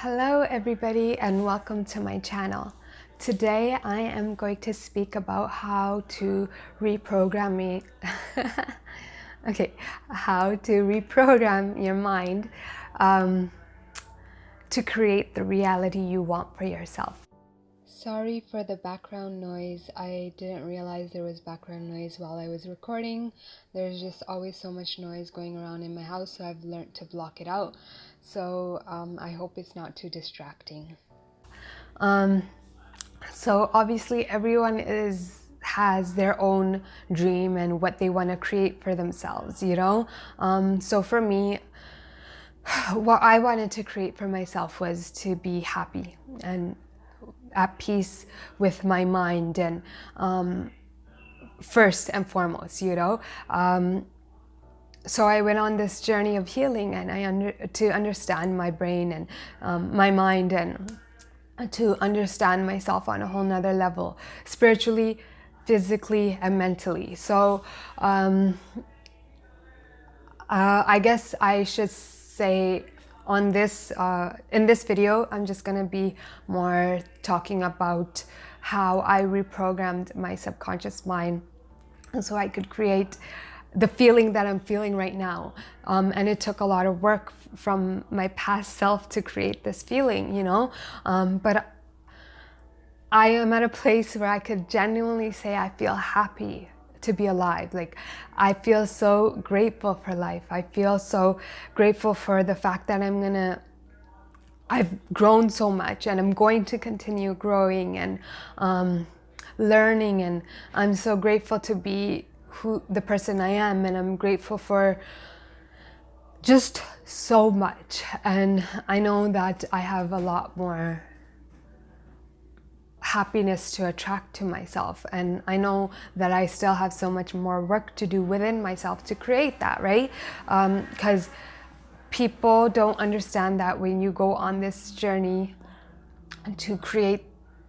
Hello everybody and welcome to my channel. Today I am going to speak about how to reprogram how to reprogram your mind to create the reality you want for yourself. Sorry for the background noise. I didn't realize there was background noise while I was recording. There's just always so much noise going around in my house, so I've learned to block it out. So I hope it's not too distracting. So obviously everyone has their own dream and what they want to create for themselves, you know? So for me, what I wanted to create for myself was to be happy and at peace with my mind, and first and foremost, you know. So I went on this journey of healing, and to understand my brain and my mind, and to understand myself on a whole nother level, spiritually, physically, and mentally. So I guess I should say on this in this video, I'm just gonna be more talking about how I reprogrammed my subconscious mind so I could create the feeling that I'm feeling right now. And it took a lot of work from my past self to create this feeling, you know. But I am at a place where I could genuinely say I feel happy to be alive. Like, I feel so grateful for life. I feel so grateful for the fact that I've grown so much, and I'm going to continue growing and learning, and I'm so grateful to be the person I am, and I'm grateful for just so much. And I know that I have a lot more happiness to attract to myself, and I know that I still have so much more work to do within myself to create that, right? Because people don't understand that when you go on this journey to create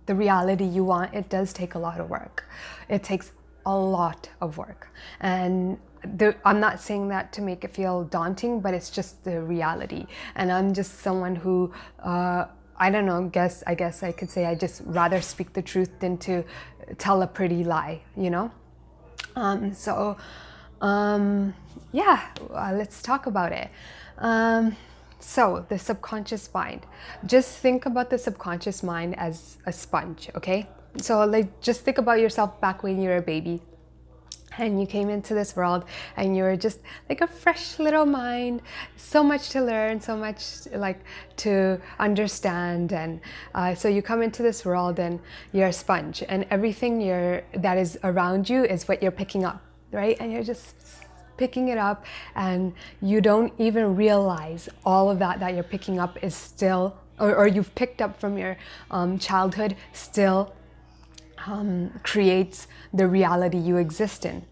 the reality you want, it does take a lot of work. It takes a lot of work, and I'm not saying that to make it feel daunting, but it's just the reality. And I'm just someone who I don't know, I guess I could say I just rather speak the truth than to tell a pretty lie, you know? Yeah, let's talk about it. So the subconscious mind, just think about the subconscious mind as a sponge, okay? So like, just think about yourself back when you were a baby and you came into this world, and you were just like a fresh little mind, so much to learn, so much like to understand. And so you come into this world and you're a sponge, and everything that is around you is what you're picking up, right? And you're just picking it up, and you don't even realize all of that you're picking up is still, or you've picked up from your childhood, still creates the reality you exist in.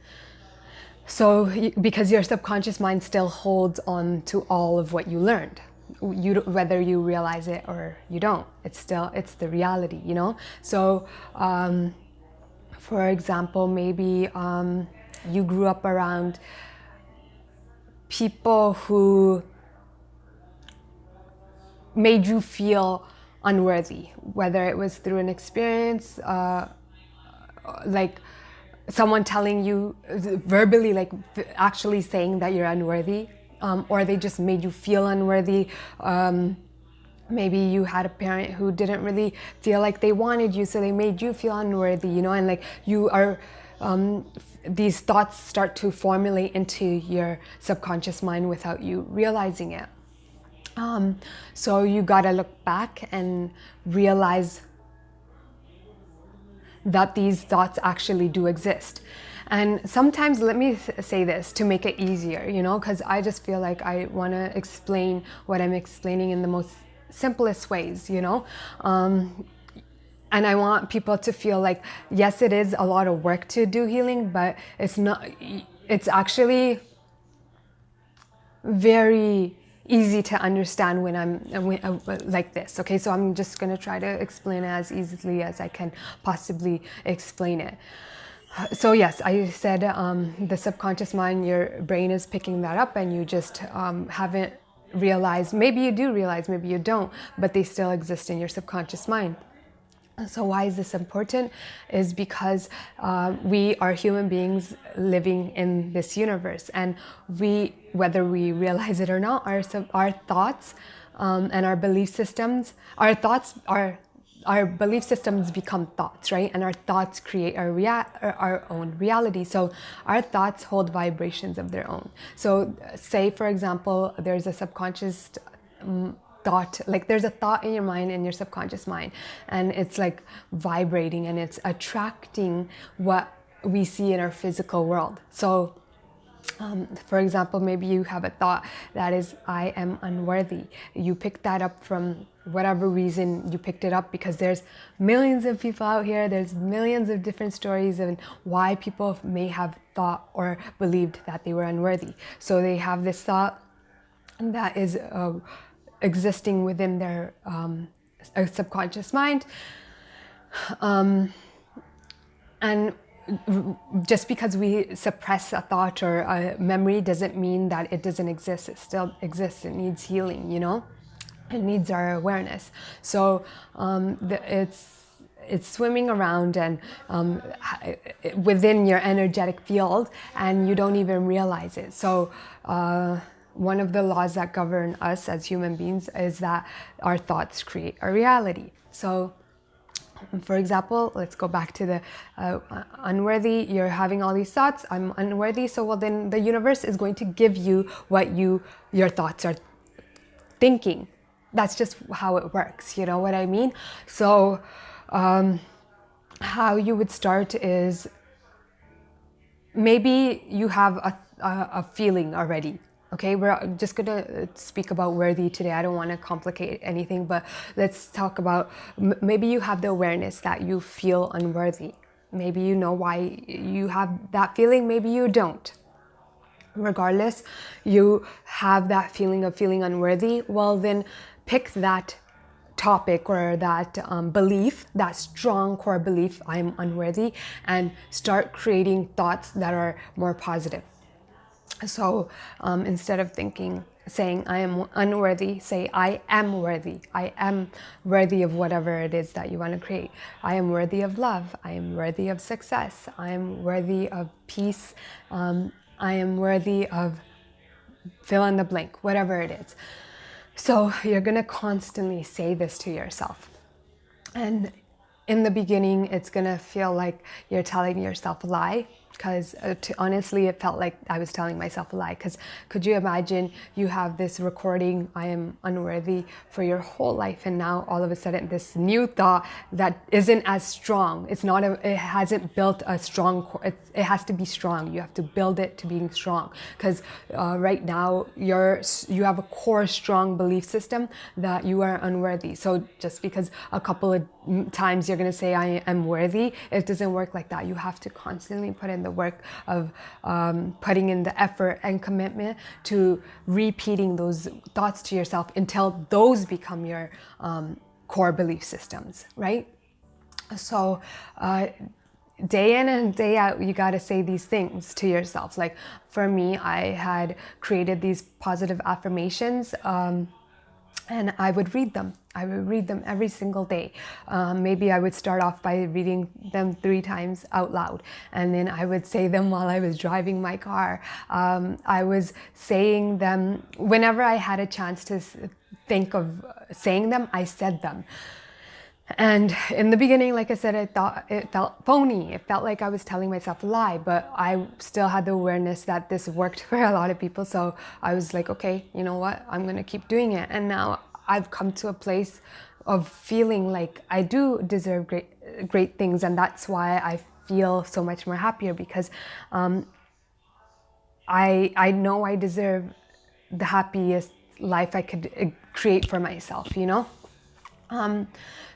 So because your subconscious mind still holds on to all of what you learned, whether you realize it or you don't, it's the reality, you know. So for example, maybe you grew up around people who made you feel unworthy, whether it was through an experience, like someone telling you verbally, like actually saying that you're unworthy, or they just made you feel unworthy. Maybe you had a parent who didn't really feel like they wanted you, so they made you feel unworthy, you know, and like you are, these thoughts start to formulate into your subconscious mind without you realizing it. So you gotta look back and realize that these thoughts actually do exist. And sometimes, let me say this to make it easier, you know, because I just feel like I want to explain what I'm explaining in the most simplest ways, you know. And I want people to feel like, yes, it is a lot of work to do healing, but it's actually very easy to understand when I'm like this, okay? So I'm just gonna try to explain it as easily as I can possibly explain it. So yes, I said the subconscious mind, your brain is picking that up, and you just haven't realize, maybe you do realize, maybe you don't, but they still exist in your subconscious mind. So why is this important? Is because we are human beings living in this universe, and we, whether we realize it or not, our thoughts and our belief systems, our belief systems become thoughts, right? And our thoughts create our own reality. So our thoughts hold vibrations of their own. So say, for example, there's a subconscious thought, like there's a thought in your mind, in your subconscious mind, and it's like vibrating and it's attracting what we see in our physical world. So for example, maybe you have a thought that is, I am unworthy. You picked that up from whatever reason you picked it up, because there's millions of people out here, there's millions of different stories and why people may have thought or believed that they were unworthy. So they have this thought that is existing within their subconscious mind, and just because we suppress a thought or a memory doesn't mean that it doesn't exist. It still exists. It needs healing, you know? It needs our awareness. So it's swimming around and within your energetic field, and you don't even realize it. So one of the laws that govern us as human beings is that our thoughts create our reality. So for example, let's go back to the unworthy. You're having all these thoughts, I'm unworthy. So well, then the universe is going to give you what your thoughts are thinking. That's just how it works, you know what I mean? So how you would start is, maybe you have a feeling already. Okay, we're just gonna speak about worthy today. I don't want to complicate anything, but let's talk about, maybe you have the awareness that you feel unworthy. Maybe you know why you have that feeling, maybe you don't. Regardless, you have that feeling of feeling unworthy. Well, then pick that topic or that belief, that strong core belief, I'm unworthy, and start creating thoughts that are more positive. So instead of saying I am unworthy, say I am worthy. I am worthy of whatever it is that you want to create. I am worthy of love. I am worthy of success. I am worthy of peace. I am worthy of fill in the blank, whatever it is. So you're going to constantly say this to yourself. And in the beginning, it's going to feel like you're telling yourself a lie, because honestly, it felt like I was telling myself a lie. Because could you imagine, you have this recording, I am unworthy, for your whole life, and now all of a sudden this new thought that isn't as strong, it hasn't built a strong, it has to be strong. You have to build it to being strong, because right now you have a core strong belief system that you are unworthy. So just because a couple of times you're going to say I am worthy, it doesn't work like that. You have to constantly put in the work of putting in the effort and commitment to repeating those thoughts to yourself until those become your core belief systems, right? So day in and day out, you got to say these things to yourself. Like for me, I had created these positive affirmations, and I would read them. I would read them every single day. Maybe I would start off by reading them 3 times out loud, and then I would say them while I was driving my car. I was saying them whenever I had a chance to think of saying them, I said them. And in the beginning, like I said, I thought it felt phony. It felt like I was telling myself a lie, but I still had the awareness that this worked for a lot of people. So I was like, okay, you know what? I'm going to keep doing it. And now I've come to a place of feeling like I do deserve great things. And that's why I feel so much more happier, because I know I deserve the happiest life I could create for myself, you know?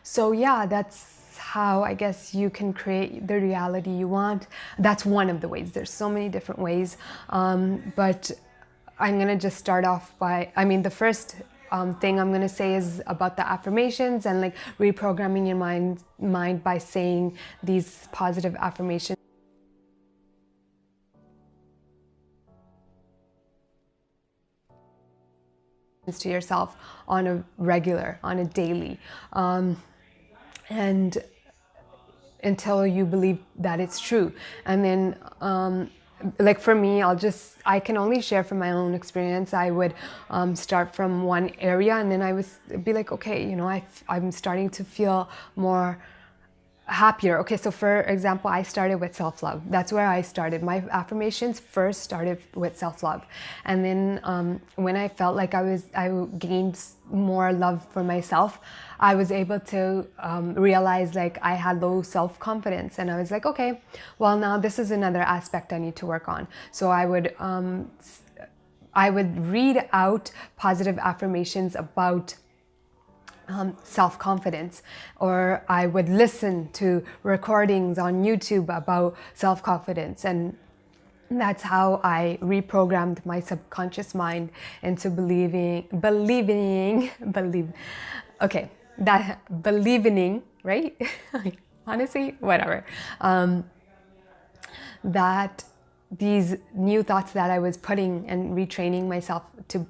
So yeah, that's how I guess you can create the reality you want. That's one of the ways. There's so many different ways. But I'm going to just start off by, the first thing I'm going to say is about the affirmations and like reprogramming your mind by saying these positive affirmations. to yourself on a daily, and until you believe that it's true. And then like for me, I can only share from my own experience. I would start from one area, and then I would be like, okay, you know, I'm starting to feel more happier. Okay, so for example, I started with self-love. That's where I started. My affirmations first started with self-love, and then when I felt like I gained more love for myself, I was able to realize like I had low self-confidence, and I was like, okay, well, now this is another aspect I need to work on. So I would read out positive affirmations about self-confidence, or I would listen to recordings on YouTube about self-confidence, and that's how I reprogrammed my subconscious mind into believing, right? Honestly, whatever. That these new thoughts that I was putting and retraining myself to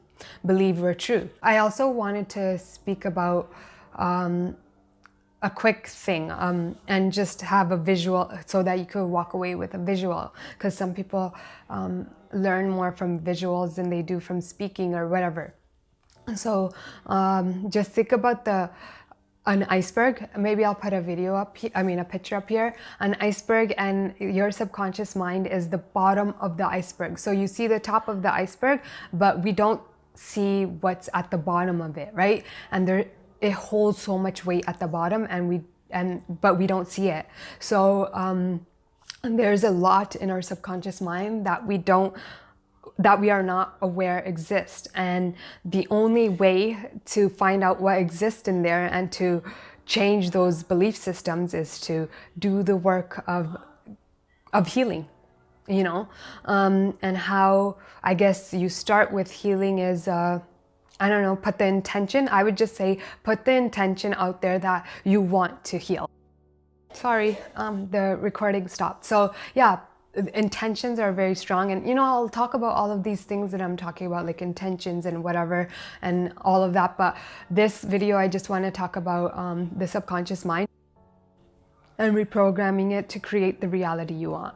believe were true. I also wanted to speak about a quick thing and just have a visual so that you could walk away with a visual, because some people learn more from visuals than they do from speaking or whatever. So just think about an iceberg. Maybe I'll put a video up here, a picture up here. An iceberg, and your subconscious mind is the bottom of the iceberg. So you see the top of the iceberg, but we don't see what's at the bottom of it, right? And it holds so much weight at the bottom, but we don't see it. So there's a lot in our subconscious mind that we are not aware exist, and the only way to find out what exists in there and to change those belief systems is to do the work of healing, you know. And how, I guess, you start with healing is I don't know, put the intention. I would just say put the intention out there that you want to heal. Sorry, the recording stopped. So yeah, intentions are very strong, and you know, I'll talk about all of these things that I'm talking about, like intentions and whatever and all of that, but this video I just want to talk about the subconscious mind and reprogramming it to create the reality you want.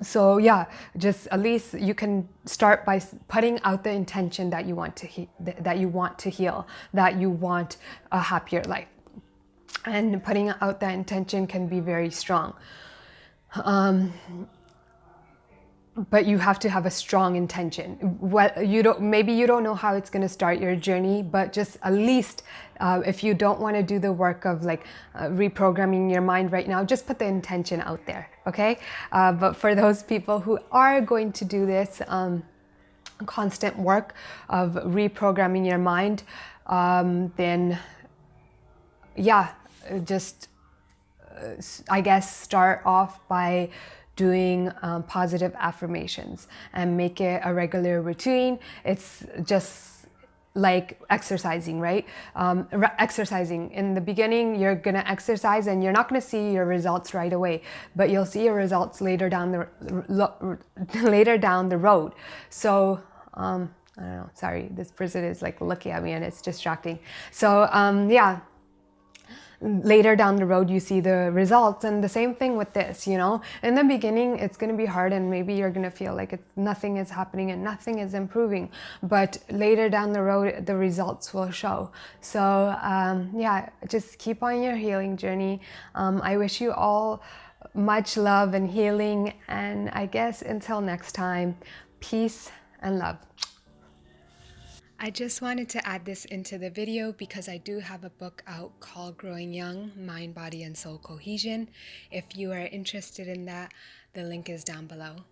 So yeah, just at least you can start by putting out the intention that you want to heal, that you want a happier life. And putting out that intention can be very strong. But you have to have a strong intention. Maybe you don't know how it's going to start your journey, but just at least if you don't want to do the work of like reprogramming your mind right now, just put the intention out there, okay? But for those people who are going to do this constant work of reprogramming your mind, then yeah, just I guess start off by doing positive affirmations and make it a regular routine. It's just like exercising, right? Exercising. In the beginning, you're gonna exercise and you're not gonna see your results right away, but you'll see your results later down the road. So I don't know, sorry, this person is like looking at me and it's distracting. So yeah, later down the road you see the results, and the same thing with this, you know. In the beginning it's going to be hard, and maybe you're going to feel like nothing is happening and nothing is improving, but later down the road the results will show. So yeah, just keep on your healing journey. I wish you all much love and healing, and I guess until next time, peace and love. I just wanted to add this into the video because I do have a book out called Growing Young, Mind, Body, and Soul Cohesion. If you are interested in that, the link is down below.